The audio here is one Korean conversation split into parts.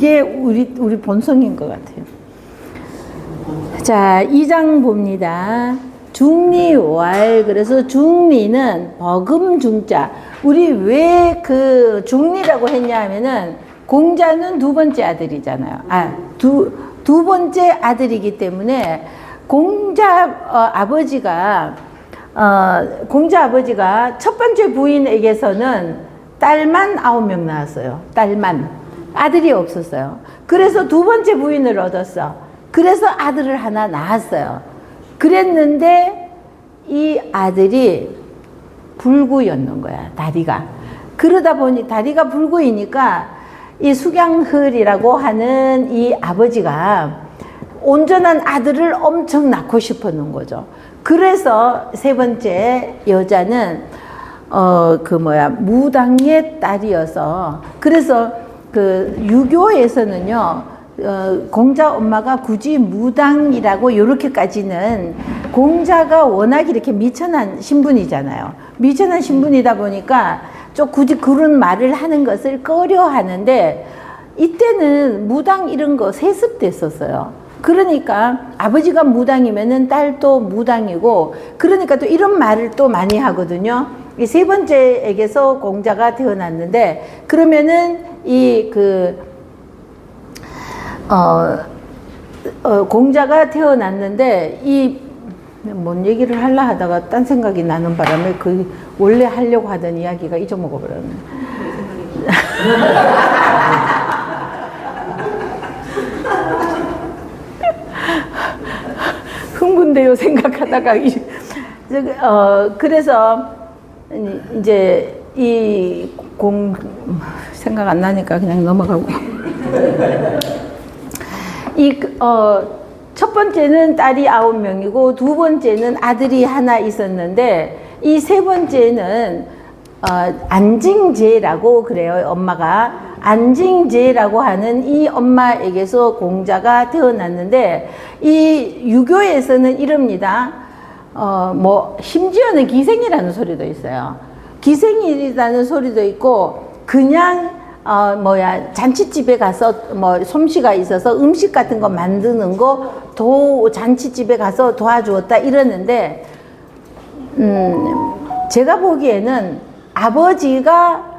이게 우리 본성인 것 같아요. 자, 2장 봅니다. 중리왈. 그래서 중리는 버금중자. 우리 왜 그 중리라고 했냐 하면은 공자는 두 번째 아들이잖아요. 두 번째 아들이기 때문에 공자 아버지가 첫 번째 부인에게서는 딸만 9명 낳았어요. 딸만. 아들이 없었어요. 그래서 두 번째 부인을 얻었어. 그래서 아들을 하나 낳았어요. 그랬는데 이 아들이 불구였는 거야, 다리가. 그러다 보니 다리가 불구이니까 이 숙양흘이라고 하는 이 아버지가 온전한 아들을 엄청 낳고 싶었는 거죠. 그래서 세 번째 여자는 무당의 딸이어서, 그래서 그 유교에서는요, 공자 엄마가 굳이 무당이라고 요렇게까지는, 공자가 워낙 이렇게 미천한 신분이잖아요. 미천한 신분이다 보니까 좀 굳이 그런 말을 하는 것을 꺼려 하는데, 이때는 무당 이런 거 세습됐었어요. 그러니까 아버지가 무당이면은 딸도 무당이고, 그러니까 또 이런 말을 또 많이 하거든요. 이 세 번째에게서 공자가 태어났는데, 그러면은 공자가 태어났는데, 뭔 얘기를 하려 하다가 딴 생각이 나는 바람에 원래 하려고 하던 이야기가 잊어먹어버렸네. 흥분돼요, 생각하다가. 그래서 이제 생각 안 나니까 그냥 넘어가고. 첫 번째는 딸이 9명이고, 두 번째는 아들이 하나 있었는데, 이 세 번째는, 안징제라고 그래요, 엄마가. 안징제라고 하는 이 엄마에게서 공자가 태어났는데, 이 유교에서는 이럽니다. 심지어는 기생이라는 소리도 있어요. 기생이라는 소리도 있고, 그냥 잔치집에 가서 솜씨가 있어서 음식 같은 거 만드는 거 잔치집에 가서 도와주었다 이러는데, 제가 보기에는 아버지가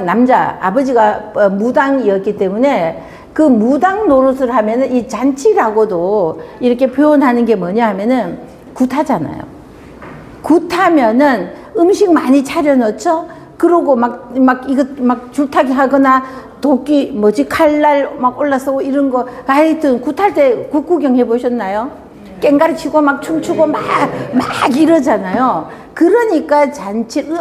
남자 아버지가 무당이었기 때문에, 그 무당 노릇을 하면은 이 잔치라고도 이렇게 표현하는 게 뭐냐 하면은 굿하잖아요. 굿하면은 음식 많이 차려놓죠. 그러고 막 줄타기 하거나 도끼 칼날 막 올라서고 이런 거, 하여튼 굿할 때 굿 구경 해보셨나요? 깽가리 치고 막 춤추고 막 이러잖아요. 그러니까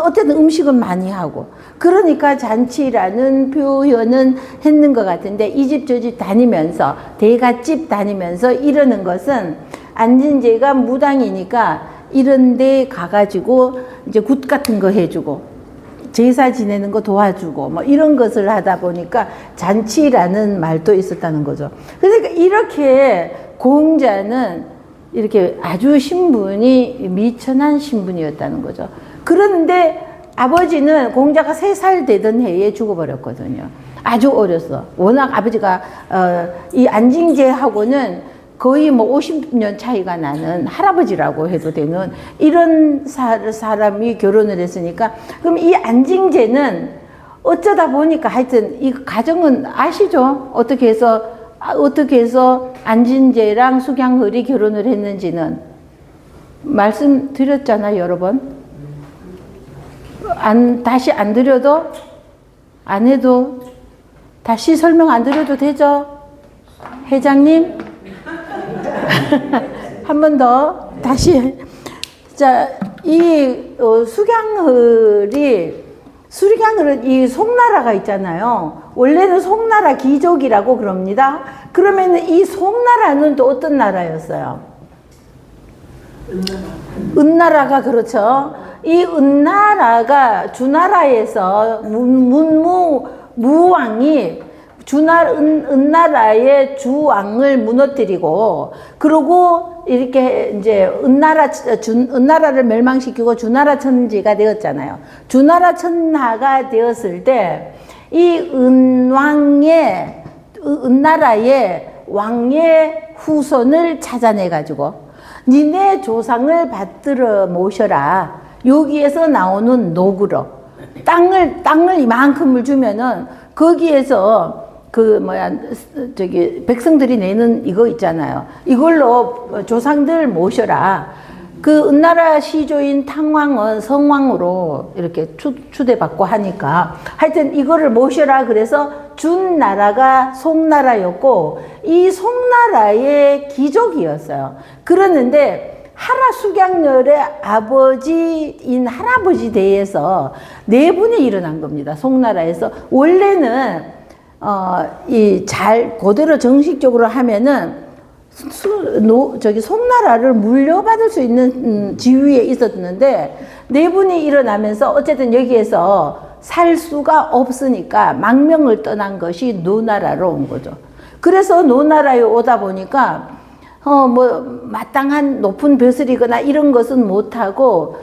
어쨌든 음식은 많이 하고, 그러니까 잔치라는 표현은 했는 것 같은데, 이 집 저 집 다니면서, 대갓집 다니면서 이러는 것은, 안진제가 무당이니까 이런 데 가가지고 이제 굿 같은 거 해주고, 제사 지내는 거 도와주고, 이런 것을 하다 보니까 잔치라는 말도 있었다는 거죠. 그러니까 이렇게 공자는 이렇게 아주 신분이 미천한 신분이었다는 거죠. 그런데 아버지는 공자가 3살 되던 해에 죽어버렸거든요. 아주 어렸어. 워낙 아버지가 이 안징제하고는 거의 50년 차이가 나는 할아버지라고 해도 되는 이런 사람이 결혼을 했으니까, 그럼 이 안징제는 어쩌다 보니까, 하여튼 이 가정은 아시죠? 어떻게 해서 안진제랑 숙양흘이 결혼을 했는지는 말씀드렸잖아요, 여러 번. 다시 안 드려도, 안 해도, 다시 설명 안 드려도 되죠? 회장님? 한 번 더, 다시. 자, 숙양흘은 이 송나라가 있잖아요. 원래는 송나라 귀족이라고 그럽니다. 그러면 이 송나라는 또 어떤 나라였어요? 은나라가, 그렇죠. 이 은나라가 주나라에서 무왕이 은나라의 주왕을 무너뜨리고, 그리고 이렇게 이제 은나라를 멸망시키고 주나라 천지가 되었잖아요. 주나라 천하가 되었을 때, 이 은나라의 왕의 후손을 찾아내 가지고 니네 조상을 받들어 모셔라. 여기에서 나오는 노구로 땅을 이만큼을 주면은 거기에서 백성들이 내는 이거 있잖아요. 이걸로 조상들 모셔라. 그 은나라 시조인 탕왕은 성왕으로 이렇게 추대받고 하니까 하여튼 이거를 모셔라 그래서 준 나라가 송나라였고 이 송나라의 귀족이었어요. 그러는데 하라숙양열의 아버지인 할아버지 대에서 내분이 일어난 겁니다. 송나라에서. 원래는 그대로 정식적으로 하면은 송나라를 물려받을 수 있는 지위에 있었는데 내분이 일어나면서 어쨌든 여기에서 살 수가 없으니까 망명을 떠난 것이 노나라로 온 거죠. 그래서 노나라에 오다 보니까 마땅한 높은 벼슬이거나 이런 것은 못하고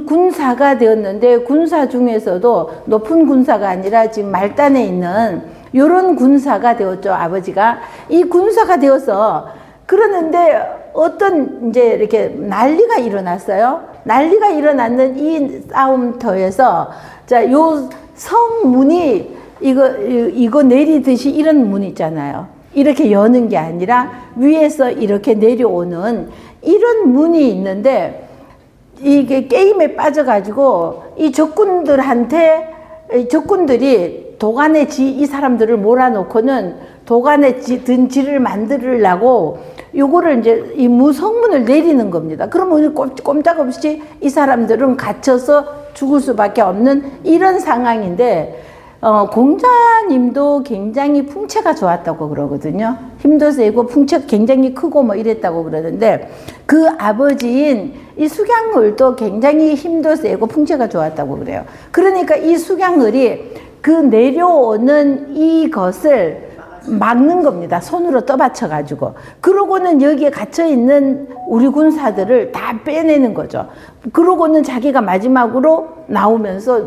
군사가 되었는데 군사 중에서도 높은 군사가 아니라 지금 말단에 있는 요런 군사가 되었죠, 아버지가. 이 군사가 되어서 그러는데 이제 이렇게 난리가 일어났어요. 난리가 일어났는 이 싸움터에서 요 성문이 이거 내리듯이 이런 문 있잖아요. 이렇게 여는 게 아니라 위에서 이렇게 내려오는 이런 문이 있는데 이게 게임에 빠져가지고 이 적군들이 도간에 이 사람들을 몰아놓고는 도간에 든 지를 만들려고 요거를 이제 이 무성문을 내리는 겁니다. 그러면 꼼짝없이 이 사람들은 갇혀서 죽을 수밖에 없는 이런 상황인데 공자님도 굉장히 풍채가 좋았다고 그러거든요. 힘도 세고 풍채가 굉장히 크고 뭐 이랬다고 그러는데 그 아버지인 이 숙양을도 굉장히 힘도 세고 풍채가 좋았다고 그래요. 그러니까 이 숙양을이 그 내려오는 이것을 막는 겁니다. 손으로 떠받쳐 가지고. 그러고는 여기에 갇혀 있는 우리 군사들을 다 빼내는 거죠. 그러고는 자기가 마지막으로 나오면서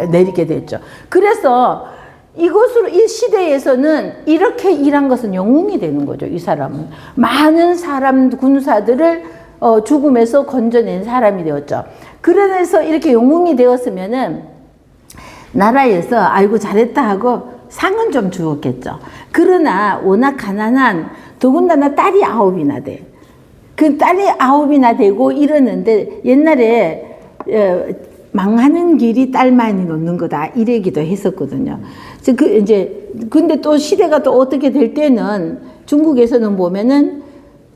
내리게 됐죠. 그래서 이것으로 이 시대에서는 이렇게 일한 것은 영웅이 되는 거죠. 이 사람은 많은 사람 군사들을 죽음에서 건져낸 사람이 되었죠. 그래서 이렇게 영웅이 되었으면은 나라에서 아이고 잘했다 하고 상은 좀 주었겠죠. 그러나 워낙 가난한 더군다나 딸이 9이나 돼. 그 딸이 9이나 되고 이러는데 옛날에 망하는 길이 딸만이 놓는 거다 이래기도 했었거든요. 근데 또 시대가 또 어떻게 될 때는 중국에서는 보면은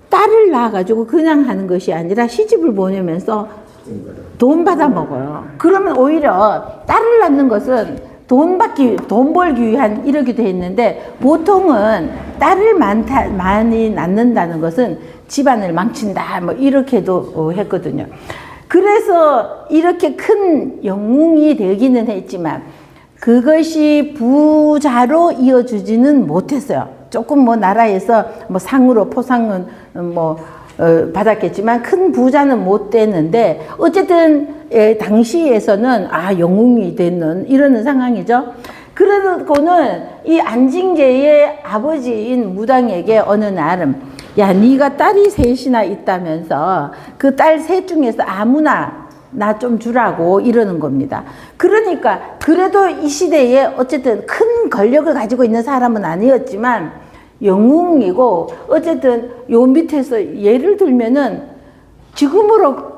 딸을 낳아가지고 그냥 하는 것이 아니라 시집을 보내면서 돈 받아 먹어요. 그러면 오히려 딸을 낳는 것은 돈 벌기 위한 이러기도 했는데 보통은 딸을 많이 낳는다는 것은 집안을 망친다 뭐 이렇게도 했거든요. 그래서 이렇게 큰 영웅이 되기는 했지만 그것이 부자로 이어주지는 못했어요. 조금 나라에서 상으로 포상은 받았겠지만 큰 부자는 못 됐는데 어쨌든 당시에서는 영웅이 되는 이런 상황이죠. 그러고는 이 안징제의 아버지인 무당에게 어느 날 야 네가 딸이 셋이나 있다면서 그 딸 셋 중에서 아무나 나 좀 주라고 이러는 겁니다. 그러니까 그래도 이 시대에 어쨌든 큰 권력을 가지고 있는 사람은 아니었지만 영웅이고 어쨌든 요 밑에서 예를 들면은 지금으로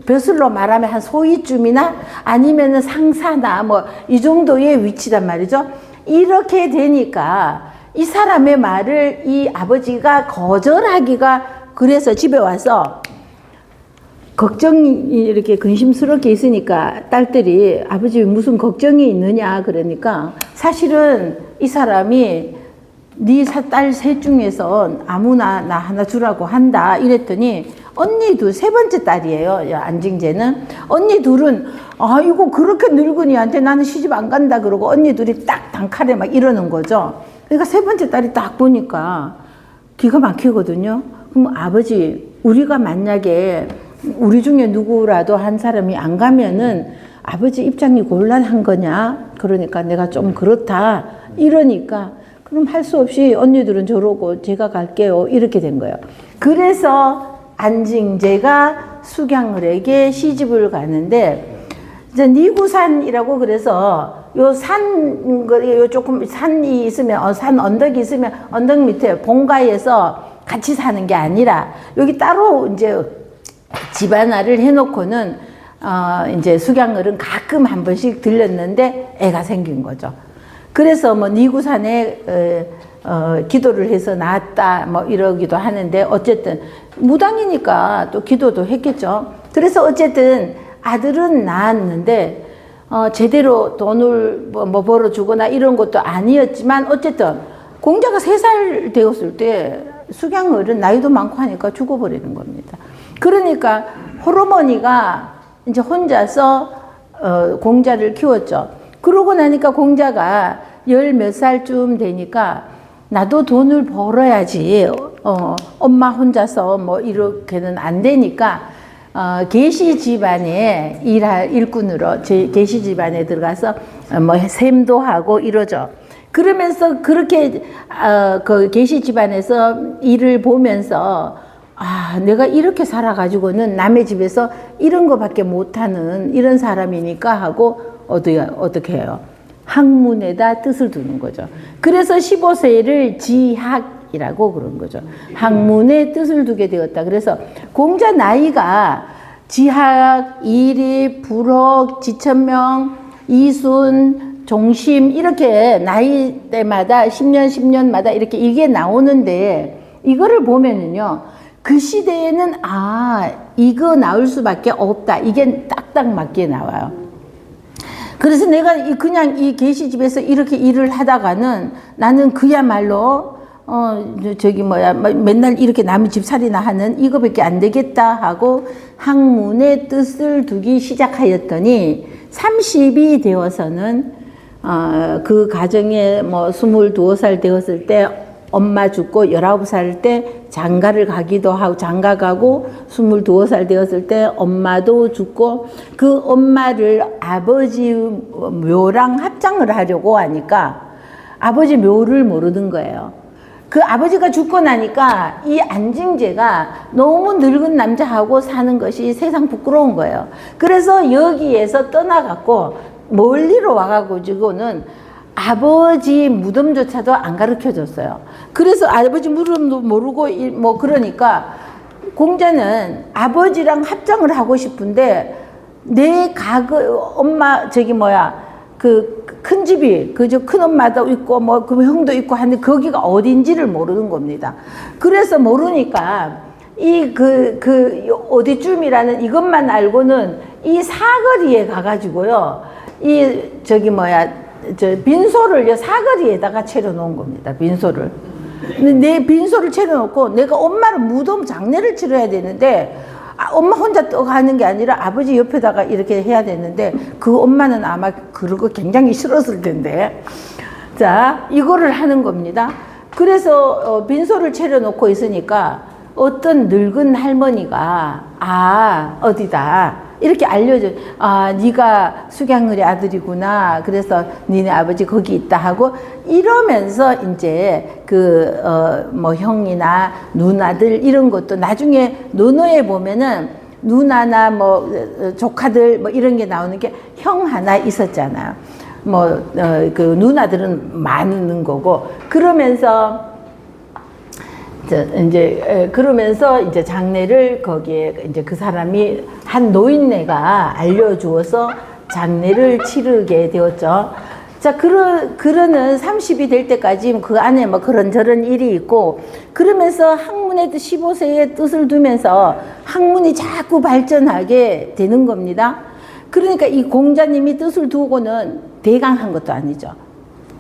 벼슬로 말하면 한 소위쯤이나 아니면은 상사나 이 정도의 위치란 말이죠. 이렇게 되니까 이 사람의 말을 이 아버지가 거절하기가 그래서 집에 와서 걱정이 이렇게 근심스럽게 있으니까 딸들이 아버지 무슨 걱정이 있느냐 그러니까 사실은 이 사람이 네 딸 셋 중에서 아무나 나 하나 주라고 한다 이랬더니 언니 세 번째 딸이에요. 안징제는 언니 둘은 이거 그렇게 늙은이한테 나는 시집 안 간다 그러고 언니 둘이 딱 단칼에 막 이러는 거죠. 그러니까 세 번째 딸이 딱 보니까 기가 막히거든요. 그럼 아버지 우리가 만약에 우리 중에 누구라도 한 사람이 안 가면은 아버지 입장이 곤란한 거냐? 그러니까 내가 좀 그렇다. 이러니까 그럼 할 수 없이 언니들은 저러고 제가 갈게요. 이렇게 된 거예요. 그래서 안징제가 수경을에게 시집을 가는데 이제 니구산이라고 그래서 요 요 조금 산이 있으면 산 언덕이 있으면 언덕 밑에 본가에서 같이 사는 게 아니라 여기 따로 이제 집 하나를 해놓고는 이제 수경을은 가끔 한 번씩 들렸는데 애가 생긴 거죠. 그래서 뭐 니구산에 기도를 해서 낳았다 뭐 이러기도 하는데 어쨌든 무당이니까 또 기도도 했겠죠. 그래서 어쨌든 아들은 낳았는데 제대로 돈을 뭐 벌어주거나 이런 것도 아니었지만 어쨌든 공자가 3살 되었을 때 수경을은 나이도 많고 하니까 죽어버리는 겁니다. 그러니까 호르머니가 이제 혼자서 공자를 키웠죠. 그러고 나니까 공자가 10몇 살쯤 되니까 나도 돈을 벌어야지 엄마 혼자서 뭐 이렇게는 안 되니까 계시 집안에 일꾼으로 계시 집안에 들어가서 뭐 셈도 하고 이러죠. 그러면서 그렇게 그 계시 집안에서 일을 보면서 내가 이렇게 살아가지고는 남의 집에서 이런 거밖에 못하는 이런 사람이니까 하고 어떻게 해요? 학문에다 뜻을 두는 거죠. 그래서 15세를 지학이라고 그런 거죠. 학문에 뜻을 두게 되었다. 그래서 공자 나이가 지학, 이리, 불혹, 지천명, 이순, 종심 이렇게 나이대마다 10년마다 이렇게 이게 나오는데 이거를 보면은요. 그 시대에는 이거 나올 수밖에 없다. 이게 딱딱 맞게 나와요. 그래서 내가 그냥 이 계시집에서 이렇게 일을 하다가는 나는 그야말로 맨날 이렇게 남의 집살이나 하는 이거밖에 안 되겠다 하고 학문의 뜻을 두기 시작하였더니 30이 되어서는 그 가정에 뭐 22살 되었을 때 엄마 죽고 19살 때 장가를 가기도 하고 장가 가고 22살 되었을 때 엄마도 죽고 그 엄마를 아버지 묘랑 합장을 하려고 하니까 아버지 묘를 모르는 거예요. 그 아버지가 죽고 나니까 이 안징제가 너무 늙은 남자하고 사는 것이 세상 부끄러운 거예요. 그래서 여기에서 떠나갖고 멀리로 와가지고는 아버지 무덤조차도 안 가르쳐 줬어요. 그래서 아버지 무덤도 모르고 뭐 그러니까 공자는 아버지랑 합장을 하고 싶은데 내 엄마 그 큰 집이 그저 큰 엄마도 있고 뭐 그 형도 있고 하는데 거기가 어딘지를 모르는 겁니다. 그래서 모르니까 어디쯤이라는 이것만 알고는 이 사거리에 가가지고요. 빈소를 사거리에다가 차려놓은 겁니다. 빈소를. 근데 내 빈소를 차려놓고 내가 엄마를 무덤 장례를 치러야 되는데 엄마 혼자 떠가는 게 아니라 아버지 옆에다가 이렇게 해야 되는데 그 엄마는 아마 그런 거 굉장히 싫었을 텐데 자 이거를 하는 겁니다. 그래서 빈소를 차려놓고 있으니까 어떤 늙은 할머니가 어디다 이렇게 알려줘. 네가 수경을의 아들이구나. 그래서 니네 아버지 거기 있다 하고 이러면서 이제 형이나 누나들 이런 것도 나중에 논어에 보면은 누나나 조카들 이런 게 나오는 게 형 하나 있었잖아요. 누나들은 많은 거고 그러면서 이제 장례를 거기에 이제 그 사람이 한 노인네가 알려주어서 장례를 치르게 되었죠. 자, 그러는 30이 될 때까지 그 안에 그런저런 일이 있고 그러면서 학문의 15세의 뜻을 두면서 학문이 자꾸 발전하게 되는 겁니다. 그러니까 이 공자님이 뜻을 두고는 대강한 것도 아니죠.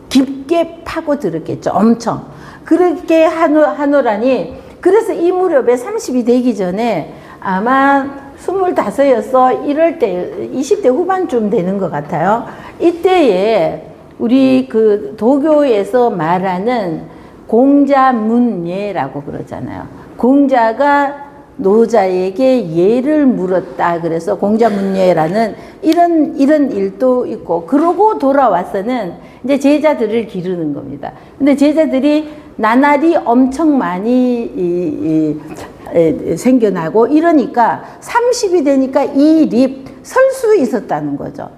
깊게 파고들었겠죠. 엄청. 그렇게 하노라니 그래서 이 무렵에 30이 되기 전에 아마 25였어 이럴 때 20대 후반쯤 되는 것 같아요. 이때에 우리 도교에서 말하는 공자문예라고 그러잖아요. 공자가 노자에게 예를 물었다. 그래서 공자문예라는 이런 일도 있고, 그러고 돌아와서는 이제 제자들을 기르는 겁니다. 근데 제자들이 나날이 엄청 많이 생겨나고 이러니까 30이 되니까 이 립 설 수 있었다는 거죠.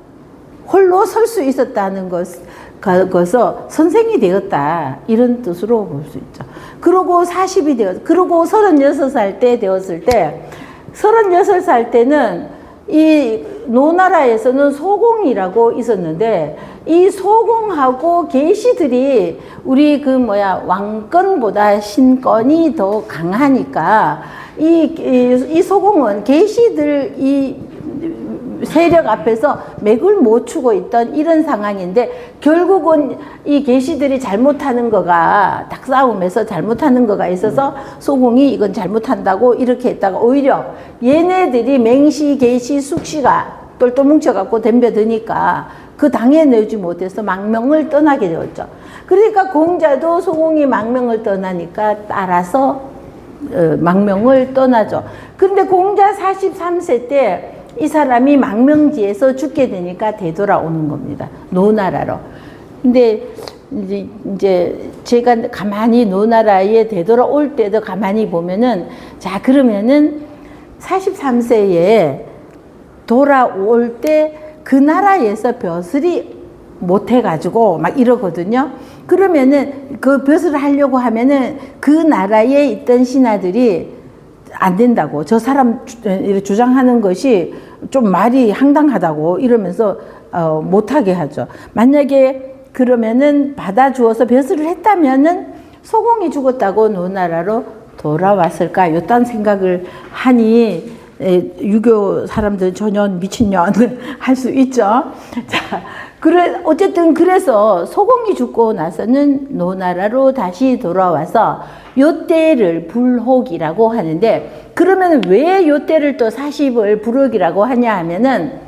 홀로 설 수 있었다는 것서 선생이 되었다, 이런 뜻으로 볼 수 있죠. 그러고 40이 되었, 그러고 36살 때 되었을 때, 36살 때는 이 노나라에서는 소공이라고 있었는데, 이 소공하고 계시들이 우리 왕권보다 신권이 더 강하니까 이 소공은 계시들 이 세력 앞에서 맥을 못 추고 있던 이런 상황인데, 결국은 이 계시들이 잘못하는 거가, 닭싸움에서 잘못하는 거가 있어서 소공이 이건 잘못한다고 이렇게 했다가, 오히려 얘네들이 맹시, 계시, 숙시가 똘똘 뭉쳐갖고 덤벼드니까 그 당해내지 못해서 망명을 떠나게 되었죠. 그러니까 공자도 소공이 망명을 떠나니까 따라서 망명을 떠나죠. 근데 공자 43세 때 이 사람이 망명지에서 죽게 되니까 되돌아오는 겁니다. 노나라로. 근데 이제 제가 가만히 노나라에 되돌아올 때도 가만히 보면은, 자, 그러면은 43세에 돌아올 때 그 나라에서 벼슬이 못해가지고 막 이러거든요. 그러면은 그 벼슬을 하려고 하면은 그 나라에 있던 신하들이 안 된다고, 저 사람 주장하는 것이 좀 말이 황당하다고 이러면서 못하게 하죠. 만약에 그러면은 받아주어서 벼슬을 했다면은 소공이 죽었다고 노나라로 돌아왔을까, 요딴 생각을 하니 유교 사람들 전혀 미친년 할 수 있죠. 자, 어쨌든 그래서 소공이 죽고 나서는 노나라로 다시 돌아와서 요때를 불혹이라고 하는데, 그러면 왜 요때를 또 40을 불혹이라고 하냐 하면은,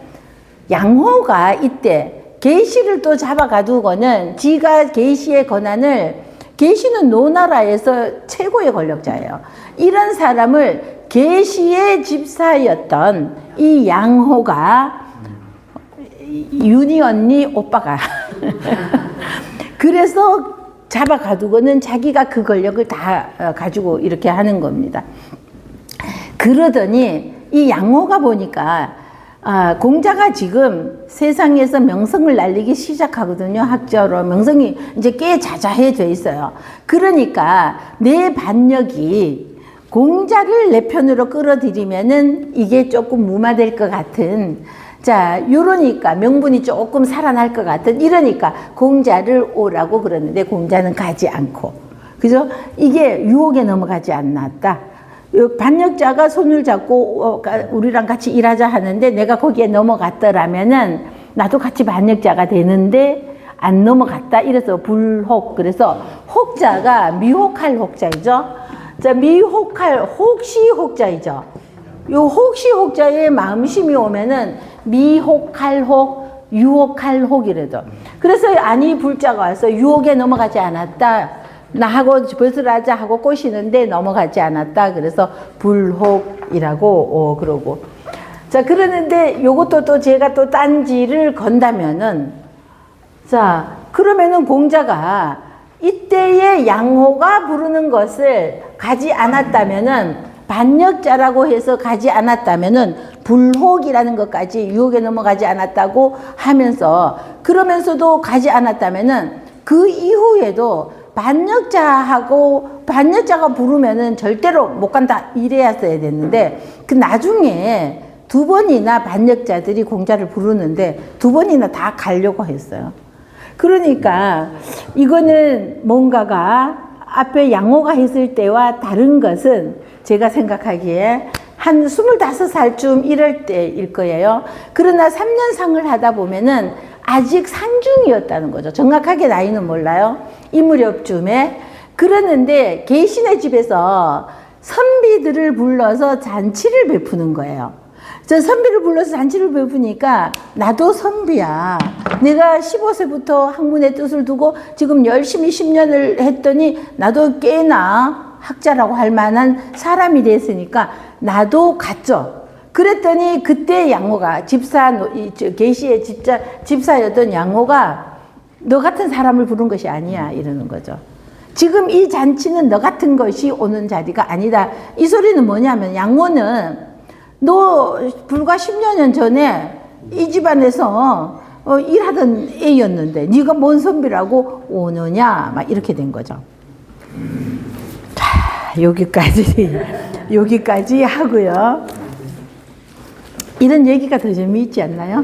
양호가 이때 계시를 또 잡아가두고는 지가 계시의 권한을, 계시는 노나라에서 최고의 권력자예요. 이런 사람을 계시의 집사였던 이 양호가, 윤희 언니 오빠가 그래서 잡아가두고는 자기가 그 권력을 다 가지고 이렇게 하는 겁니다. 그러더니 이 양호가 보니까 공자가 지금 세상에서 명성을 날리기 시작하거든요. 학자로 명성이 이제 꽤 자자해져 있어요. 그러니까 내 반역이 공자를 내 편으로 끌어들이면은 이게 조금 무마될 것 같은, 자, 요러니까 명분이 조금 살아날 것 같은, 이러니까 공자를 오라고 그러는데 공자는 가지 않고, 그죠? 이게 유혹에 넘어가지 않았다. 반역자가 손을 잡고 우리랑 같이 일하자 하는데 내가 거기에 넘어갔더라면은 나도 같이 반역자가 되는데 안 넘어갔다. 이래서 불혹. 그래서 혹자가 미혹할 혹자이죠. 자, 미혹할 혹시 혹자이죠. 요 혹시 혹자의 마음심이 오면은 미혹할 혹, 유혹할 혹이래도. 그래서 아니 불자가 와서 유혹에 넘어가지 않았다. 나하고 벗으라자 하고 꼬시는데 넘어가지 않았다. 그래서 불혹이라고 그러고. 자, 그러는데 요것도 또 제가 또 딴지를 건다면은, 자, 그러면은 공자가 이때의 양호가 부르는 것을 가지 않았다면은, 반역자라고 해서 가지 않았다면은 불혹이라는 것까지 유혹에 넘어가지 않았다고 하면서, 그러면서도 가지 않았다면은 그 이후에도 반역자가 부르면은 절대로 못 간다 이래야써야 됐는데, 그 나중에 두 번이나 반역자들이 공자를 부르는데 두 번이나 다 가려고 했어요. 그러니까 이거는 뭔가가 앞에 양호가 했을 때와 다른 것은 제가 생각하기에 한 25살쯤 이럴 때일 거예요. 그러나 3년상을 하다 보면은 아직 상중이었다는 거죠. 정확하게 나이는 몰라요. 이 무렵쯤에. 그러는데 계신의 집에서 선비들을 불러서 잔치를 베푸는 거예요. 저 선비를 불러서 잔치를 베푸니까 나도 선비야. 내가 15세부터 학문의 뜻을 두고 지금 열심히 10년을 했더니 나도 꽤나 학자라고 할 만한 사람이 됐으니까 나도 갔죠. 그랬더니 그때 양호가 계시의 집사였던 양호가 너 같은 사람을 부른 것이 아니야 이러는 거죠. 지금 이 잔치는 너 같은 것이 오는 자리가 아니다. 이 소리는 뭐냐면 양호는 너 불과 10여 년 전에 이 집안에서 일하던 애였는데 네가 뭔 선비라고 오느냐 막 이렇게 된 거죠. 자, 여기까지 하고요. 이런 얘기가 더 재미있지 않나요?